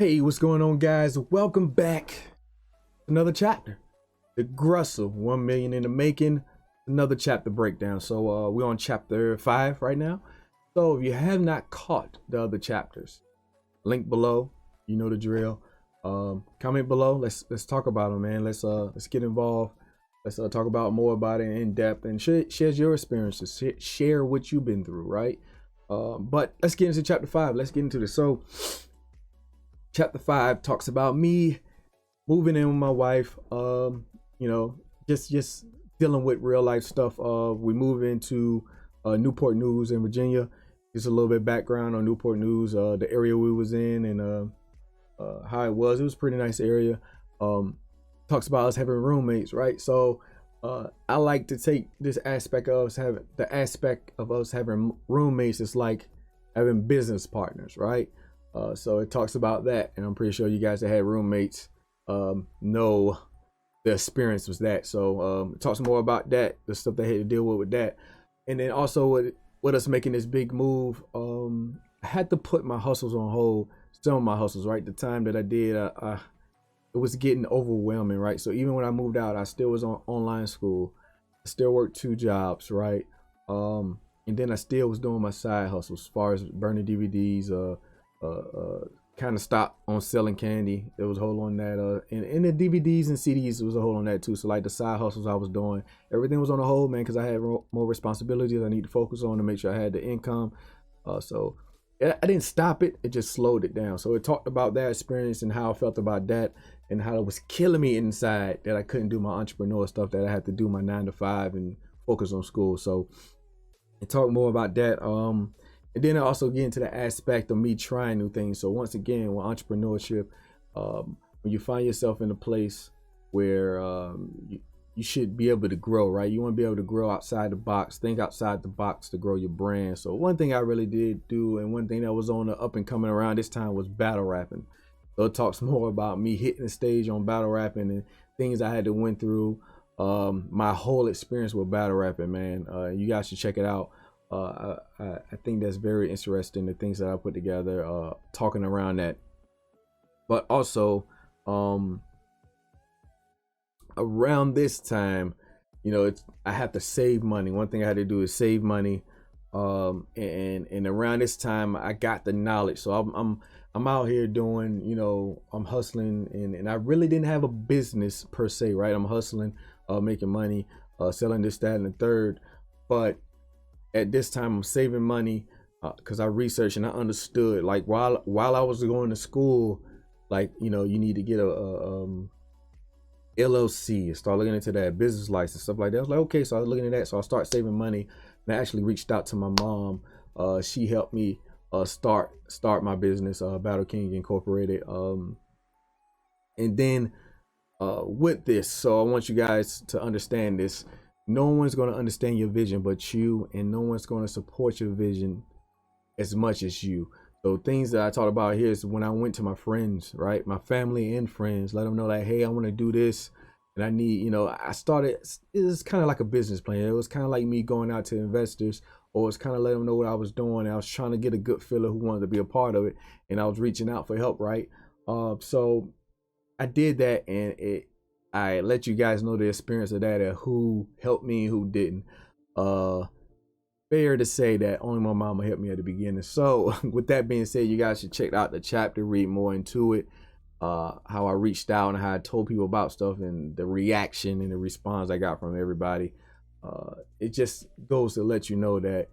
Hey, what's going on, guys? Welcome back to another chapter. The Grustle, 1 million in the making. Another chapter breakdown. So we're on chapter 5 right now. So if you have not caught the other chapters, link below. You know the drill. Comment below. Let's talk about them, man. Let's get involved. Let's talk about more about it in depth and share your experiences. Share what you've been through, right? But let's get into chapter 5. Let's get into this. So chapter 5 talks about me moving in with my wife. Just dealing with real life stuff. We move into Newport News in Virginia. Just a little bit background on Newport News, the area we was in, and how it was. It was a pretty nice area. Talks about us having roommates, right? So I like to take this aspect of us having roommates. It's like having business partners, right? So it talks about that, and I'm pretty sure you guys that had roommates know the experience was that. So it talks more about that, the stuff they had to deal with that, and then also with us making this big move. I had to put my hustles on hold, some of my hustles, right? The time that I did, it was getting overwhelming, right? So even when I moved out, I still was on online school. I still worked 2 jobs, right? And then I still was doing my side hustles as far as burning DVDs, kind of stopped on selling candy. There was a hold on that, and the DVDs and CDs, there was a hold on that too. So like the side hustles I was doing, everything was on a hold, man, because I had more responsibilities I need to focus on to make sure I had the income. So I didn't stop it, it just slowed it down. So it talked about that experience and how I felt about that, and how it was killing me inside that I couldn't do my entrepreneur stuff, that I had to do my 9 to 5 and focus on school. So it talked more about that. And then I also get into the aspect of me trying new things. So once again, with entrepreneurship, when you find yourself in a place where you should be able to grow, right? You want to be able to grow outside the box, think outside the box to grow your brand. So one thing I really did do, and one thing that was on the up and coming around this time, was battle rapping. So it talks more about me hitting the stage on battle rapping and things I had to went through. My whole experience with battle rapping, man. You guys should check it out. I think that's very interesting, the things that I put together, talking around that. But also, around this time, I have to save money. One thing I had to do is save money. And around this time, I got the knowledge. So I'm out here doing, I'm hustling, and I really didn't have a business per se, right? I'm hustling, making money, selling this, that, and the third. But at this time, I'm saving money because I researched and I understood, like while I was going to school, like, you need to get a LLC, start looking into that, business license, stuff like that. I was like, okay, so I was looking at that. So I start saving money, and I actually reached out to my mom. She helped me start my business, Battle King Incorporated. And then with this, so I want you guys to understand this. No one's going to understand your vision but you, and no one's going to support your vision as much as you. So things that I talked about here is when I went to my friends, right? My family and friends, let them know that, hey, I want to do this, and I need, I started, it was kind of like a business plan. It was kind of like me going out to investors, or it's kind of letting them know what I was doing. I was trying to get a good filler who wanted to be a part of it, and I was reaching out for help, right? So I did that, and I let you guys know the experience of that, and who helped me and who didn't. Fair to say that only my mama helped me at the beginning. So with that being said, you guys should check out the chapter, read more into it, how I reached out and how I told people about stuff, and the reaction and the response I got from everybody. It just goes to let you know that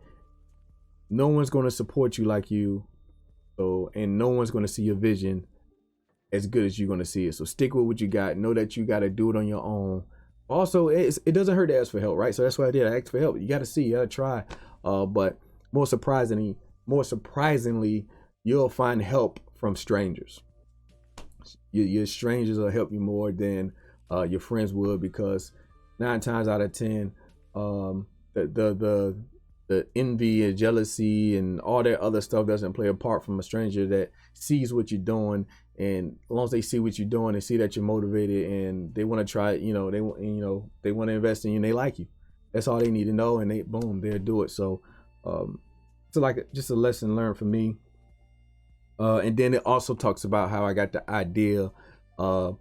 no one's going to support you like you, and no one's going to see your vision as good as you're going to see it. So stick with what you got. Know that you got to do it on your own. Also, it doesn't hurt to ask for help, right? So that's what I did. I asked for help. You got to see, you got to try. But more surprisingly, you'll find help from strangers. Your strangers will help you more than your friends would, because 9 times out of 10, the envy and jealousy and all that other stuff doesn't play a part from a stranger that sees what you're doing. And as long as they see what you're doing and see that you're motivated and they want to try it, they want to invest in you and they like you. That's all they need to know, and they'll do it. So it's like just a lesson learned for me. And then it also talks about how I got the idea for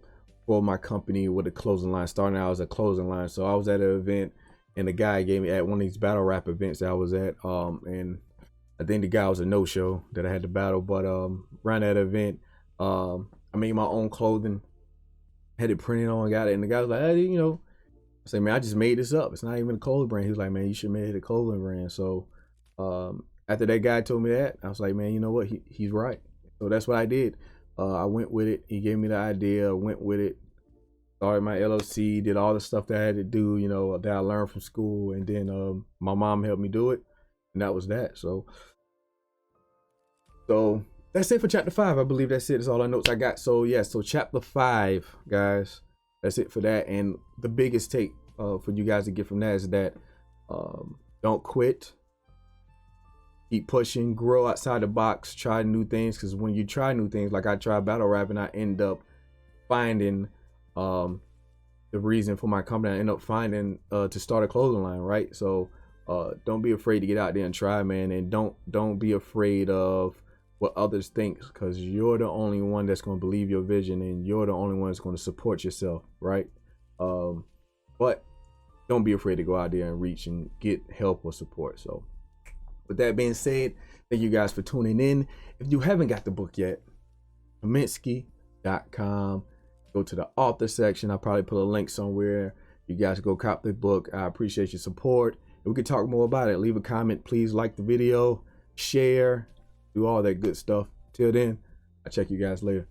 my company with a clothing line. Starting out as a clothing line. So I was at an event, and the guy gave me at one of these battle rap events that I was at. And I think the guy was a no-show that I had to battle. But around that event, I made my own clothing, had it printed on, got it. And the guy was like, hey, I said, man, I just made this up. It's not even a clothing brand. He was like, man, you should make it a clothing brand. So after that guy told me that, I was like, man, you know what? He's right. So that's what I did. I went with it. He gave me the idea, went with it, started my LLC, did all the stuff that I had to do, that I learned from school. And then my mom helped me do it. And that was that. So that's it for chapter 5. I believe that's it. That's all the notes I got. So yeah, so chapter 5, guys, that's it for that. And the biggest take for you guys to get from that is that don't quit. Keep pushing, grow outside the box, try new things. Because when you try new things, like I tried battle rap, and I end up finding the reason for my company. I end up finding to start a clothing line, right? So don't be afraid to get out there and try, man. And don't be afraid of what others think, because you're the only one that's going to believe your vision, and you're the only one that's going to support yourself, right? But don't be afraid to go out there and reach and get help or support. So with that being said, thank you guys for tuning in. If you haven't got the book yet, Kaminsky.com, go to the author section. I'll probably put a link somewhere. You guys go cop the book. I appreciate your support. If we could talk more about it, leave a comment. Please like the video, share, do all that good stuff. Till then, I'll check you guys later.